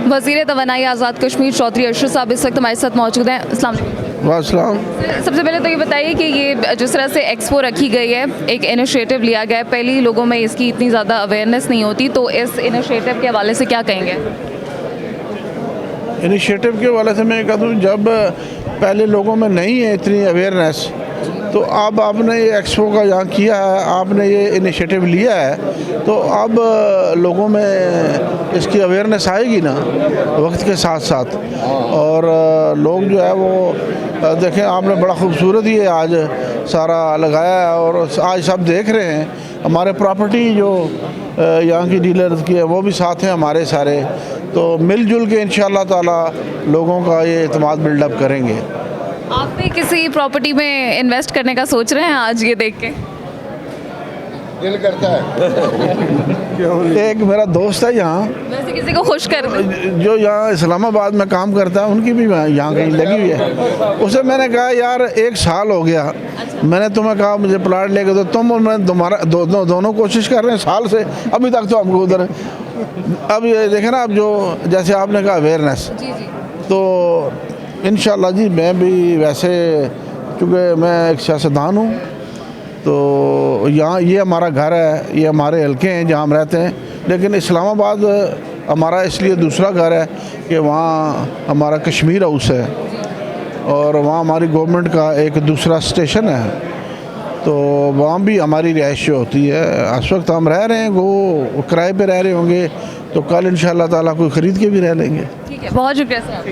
वज़ीर तवानाई आज़ाद कश्मीर चौधरी अरशद साहब इस वक्त हमारे साथ मौजूद हैं। अस्सलाम वालेकुम। वासलाम। सबसे पहले तो ये बताइए कि ये जिस तरह से एक्सपो रखी गई है, एक इनिशिएटिव लिया गया है, पहले ही लोगों में इसकी इतनी ज़्यादा अवेयरनेस नहीं होती, तो इस इनिशिएटिव के हवाले से क्या कहेंगे? इनिशिएटिव के हवाले से मैं कहता हूँ, जब पहले लोगों में नहीं है इतनी अवेयरनेस, तो अब आपने ये एक्सपो का यहाँ किया है, आपने ये इनिशिएटिव लिया है, तो अब लोगों में इसकी अवेयरनेस आएगी ना वक्त के साथ साथ। और लोग जो है वो देखें, आपने बड़ा खूबसूरत ये आज सारा लगाया है और आज सब देख रहे हैं। हमारे प्रॉपर्टी जो यहाँ की डीलर्स की है वो भी साथ हैं हमारे सारे, तो मिलजुल के इंशाअल्लाह ताला लोगों का ये एतमाद बिल्डअप करेंगे। आप भी किसी प्रॉपर्टी में इन्वेस्ट करने का सोच रहे हैं आज ये देख के? दिल करता है। एक मेरा दोस्त है यहाँ, वैसे किसी को खुश कर दें? जो यहाँ इस्लामाबाद में काम करता है, उनकी भी यहाँ कहीं लगी हुई है। उसे मैंने कहा यार 1 साल हो गया, मैंने तुम्हें कहा मुझे प्लाट लेके, तो तुम और मैं तुम्हारा दोनों कोशिश कर रहे हैं साल से, अभी तक तो हमको उधर। अब ये देखें ना, अब जो जैसे आपने कहा अवेयरनेस, जी जी। तो इंशाल्लाह जी मैं भी वैसे, चूँकि मैं एक सियासतदान हूँ, तो यहाँ ये हमारा घर है, ये हमारे हल्के हैं जहाँ हम रहते हैं, लेकिन इस्लामाबाद हमारा इसलिए दूसरा घर है कि वहाँ हमारा कश्मीर हाउस है और वहाँ हमारी गवर्नमेंट का एक दूसरा स्टेशन है, तो वहाँ भी हमारी रिहाइश होती है। इस वक्त हम रह रहे हैं, वो किराए पे रह रहे होंगे, तो कल इंशाअल्लाह ताला कोई ख़रीद के भी रह लेंगे। ठीक है, बहुत शुक्रिया सर।